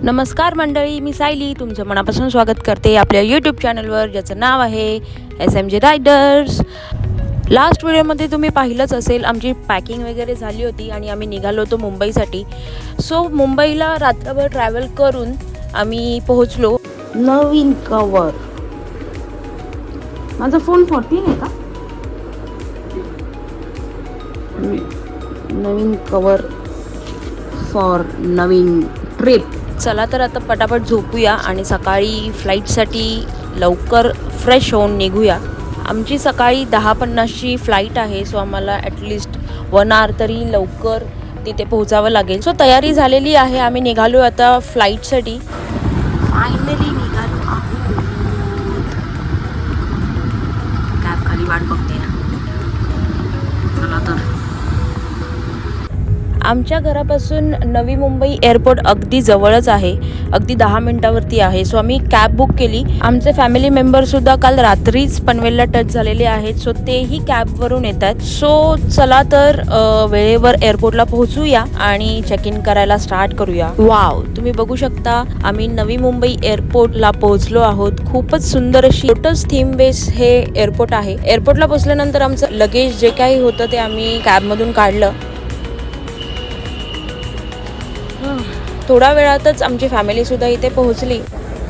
नमस्कार मंडळी, मी सायली तुमचं मनापासून स्वागत करते आपल्या यूट्यूब चॅनलवर, ज्याचं नाव आहे SMG रायडर्स. लास्ट व्हिडिओमध्ये तुम्ही पाहिलंच असेल, आमची पॅकिंग वगैरे झाली होती आणि आम्ही निघालो होतो मुंबईसाठी. सो मुंबईला रात्रभर ट्रॅव्हल करून आम्ही पोहोचलो. नवीन कवर, माझा फोन 14 आहे का? नवीन कवर फॉर नवीन ट्रिप. चला तर आता पटापट झोपूया आणि सकाळी फ्लाईटसाठी लवकर फ्रेश होऊन निघूया. आमची सकाळी 10:50ची फ्लाईट आहे. सो आम्हाला ॲटलिस्ट 1 आवर तरी लवकर तिथे पोहोचावं लागेल. सो तयारी झालेली आहे, आम्ही निघालो आता फ्लाईटसाठी. फायनली निघालो आहोत. कॅब खाली वाट बघते ना. चला तर. आमच्या घरापासून नवी मुंबई एअरपोर्ट अगदी जवळच आहे, अगदी 10 मिनिटावरती आहे. सो आम्ही कॅब बुक केली. आमचे फॅमिली मेंबरसुद्धा काल रात्रीच पनवेलला टच झालेले आहेत, सो तेही कॅबवरून येत आहेत. सो चला तर वेळेवर एअरपोर्टला पोहोचूया आणि चेक इन करायला स्टार्ट करूया. वाव, तुम्ही बघू शकता आम्ही नवी मुंबई एअरपोर्टला पोहोचलो आहोत. खूपच सुंदर अशी लोटस थीम बेस हे एअरपोर्ट आहे. एअरपोर्टला पोहोचल्यानंतर आमचं लगेज जे काही होतं ते आम्ही कॅबमधून काढलं. थोड्या वेळातच आमची फॅमिलीसुद्धा इथे पोहोचली.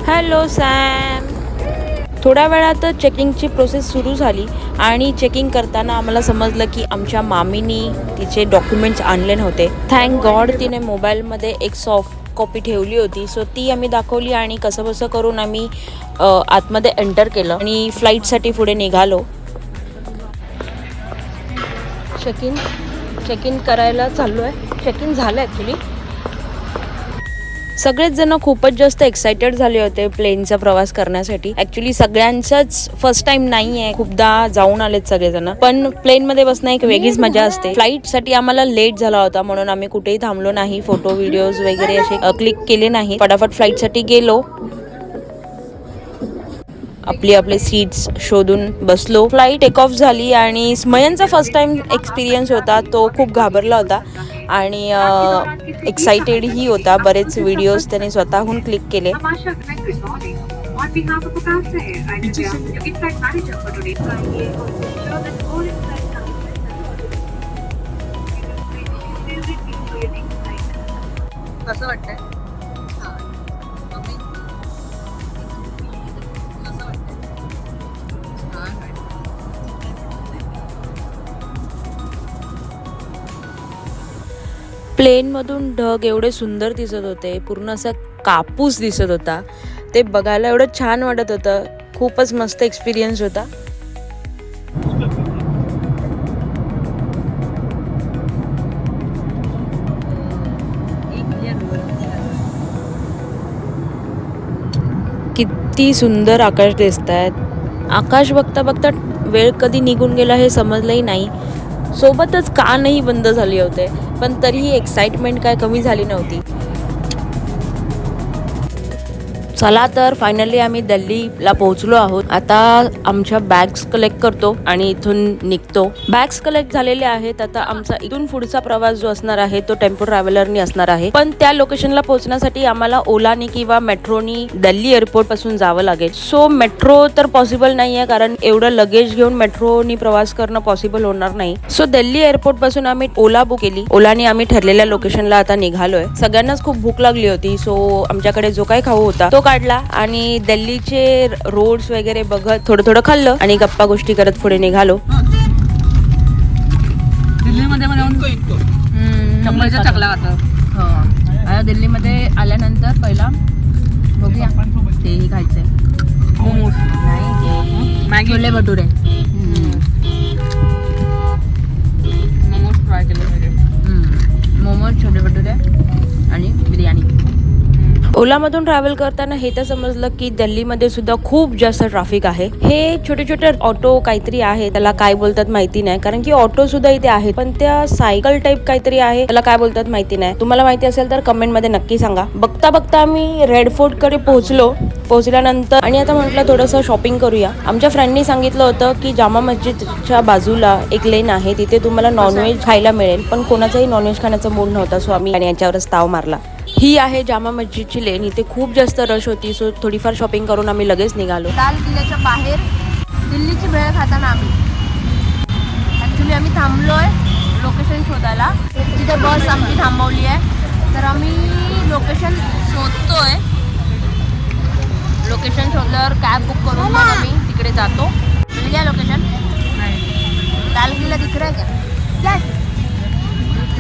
Hello Sam. थोड्या वेळातच चेकिंगची प्रोसेस सुरू झाली आणि चेकिंग करताना आम्हाला समजलं की आमच्या मामीनी तिचे डॉक्युमेंट्स आणले नव्हते. थँक गॉड तिने मोबाईलमध्ये एक सॉफ्ट कॉपी ठेवली होती. सो ती आम्ही दाखवली आणि कसं करून आम्ही आतमध्ये एंटर केलं आणि फ्लाईटसाठी पुढे निघालो. चेक इन करायला चाललो आहे. चेक इन झालं ॲक्च्युली. सगळेच जण खूपच जास्त एक्सायटेड झाले होते प्लेनचा प्रवास करण्यासाठी. ॲक्च्युली सगळ्यांचाच फर्स्ट टाइम नाही आहे, खूपदा जाऊन आलेत सगळेजण, पण प्लेनमध्ये बसणं एक वेगळीच मजा असते. फ्लाईटसाठी आम्हाला लेट झाला होता म्हणून आम्ही कुठेही थांबलो नाही, फोटो व्हिडिओज वगैरे असे क्लिक केले नाही. फटाफट फ्लाईटसाठी गेलो, आपले सीट्स शोधून बसलो. फ्लाईट टेक ऑफ झाली आणि स्मयनचा फर्स्ट टाइम एक्सपिरियन्स होता, तो खूप घाबरला होता आणि एक्साइटेडही होता. बरेच व्हिडिओज त्याने स्वतःहून क्लिक केले. कसं वाटतंय? प्लेनमधून ढग एवढे सुंदर दिसत होते, पूर्ण असं कापूस दिसत होता. ते बघायला एवढं छान वाटत होतं. खूपच मस्त एक्सपिरियन्स होता. किती सुंदर आकाश दिसत आहेत. आकाश बघता बघता वेळ कधी निघून गेला हे समजलंही नाही. सोबतच कानही बंद झाले होते, पण तरीही एक्साइटमेंट काय कमी झाली नव्हती. चला तर फायनली आम्ही दिल्लीला पोहोचलो आहोत. आता आमच्या बॅग्स कलेक्ट करतो आणि इथून निघतो. बॅग्स कलेक्ट झालेले आहेत. आता आमचा इथून पुढचा प्रवास जो असणार आहे तो टेम्पो ट्रॅव्हलरनी असणार आहे, पण त्या लोकेशनला पोहोचण्यासाठी आम्हाला ओलानी किंवा मेट्रोनी दिल्ली एअरपोर्ट पासून जावं लागेल. सो मेट्रो तर पॉसिबल नाही आहे, कारण एवढं लगेज घेऊन मेट्रोनी प्रवास करणं पॉसिबल होणार नाही. सो दिल्ली एअरपोर्ट पासून आम्ही ओला बुक केली. ओलानी आम्ही ठरलेल्या लोकेशनला आता निघालोय. सगळ्यांनाच खूप भूक लागली होती, सो आमच्याकडे जो काही खाऊ होता तो काढला आणि दिल्लीचे रोड्स वगैरे बघत थोडं खाल्लं आणि गप्पा गोष्टी करत पुढे निघालो. दिल्लीमध्ये आल्यानंतर पहिला बघूया तेही खायचंय. मोमोज नाही, मॅगी, छोले भटुरे. मोमोज ट्राय केले पाहिजे. मोमोज, छोले भटुरे आणि बिर्याणी. ओलामधून ट्रॅव्हल करताना हे तर समजलं की दिल्लीमध्ये सुद्धा खूप जास्त ट्रॅफिक आहे. हे छोटे ऑटो काहीतरी आहे, त्याला काय बोलतात माहिती नाही, कारण की ऑटो सुद्धा इथे आहे, पण त्या सायकल टाईप काहीतरी आहे, त्याला काय बोलतात माहिती नाही. तुम्हाला माहिती असेल तर कमेंट मध्ये नक्की सांगा. बघता आम्ही रेड फोर्ट कडे पोहोचल्यानंतर आणि आता म्हटलं थोडंसं शॉपिंग करूया. आमच्या फ्रेंडनी सांगितलं होतं की जामा मस्जिदच्या बाजूला एक लेन आहे, तिथे तुम्हाला नॉनव्हेज खायला मिळेल, पण कोणाचाही नॉनव्हेज खाण्याचा मूड नव्हता, सो आम्ही याच्यावरच ताव मारला. ही आहे जामा मस्जिदची लेन. इथे खूप जास्त रश होती, सो थोडीफार शॉपिंग करून आम्ही लगेच निघालो. लाल किल्ल्याच्या बाहेर दिल्लीची भेळ खाताना ॲक्च्युली आम्ही थांबलोय लोकेशन शोधायला. तिथे बस आमची थांबवली आहे, तर आम्ही लोकेशन शोधतोय. लोकेशन शोधल्यावर कॅब बुक करून मग आम्ही तिकडे जातो. मिल गया लोकेशन. लाल किल्ला दिख रहा है क्या?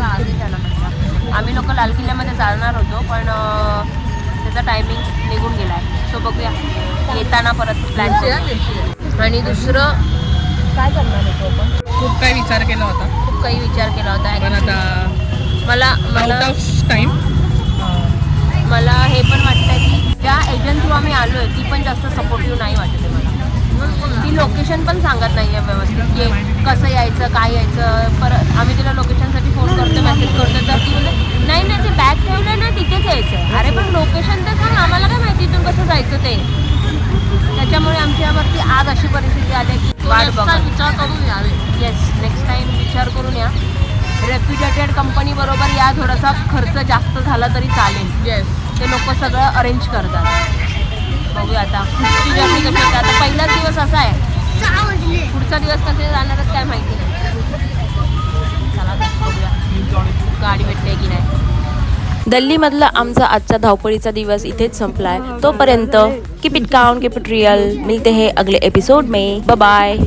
आगे जाना पडतं. आम्ही लोक लाल किल्ल्यामध्ये जाणार होतो, पण त्याचा टायमिंग निघून गेला आहे. सो बघूया येताना परत प्लॅन. आणि दुसरं काय करणार होतो आपण? खूप काही विचार केला होता, खूप काही विचार केला होता. पण आता मला टाइम मला हे पण वाटतं की ज्या एजंट थ्रू आम्ही आलो आहे ती पण जास्त सपोर्टिव्ह नाही वाटते मला. ती लोकेशन पण सांगत नाही आहे व्यवस्थित की कसं यायचं, काय यायचं. परत आम्ही तिला लोकेशनसाठी फोन करतो, मेसेज करतो, तर ती बोलते नाही नाही ते बॅग ठेवलं ना तिथेच यायचं. अरे पण लोकेशन तर सांग, आम्हाला काय माहिती इथून कसं जायचं ते. त्याच्यामुळे आमच्यावरती आज अशी परिस्थिती आली की वाट बघा. विचार करून यावे. येस, नेक्स्ट टाईम विचार करून या. रेप्युटेटेड कंपनी बरोबर या. थोडासा खर्च जास्त झाला तरी चालेल. येस, ते लोक सगळं अरेंज करतात. बघूया आता पुढची जर्नी कशी होते. आता पहिलाच दिवस असा आहे, पुढचा दिवस कसे जाणारच काय माहिती नाही. चला बघूया गाडी भेटते की नाही. दिल्लीमधला आमचा आजचा धावपळीचा दिवस इथेच संपलाय. तोपर्यंत keep it count, keep it real. मिलते हैं अगले एपिसोड में. Bye bye.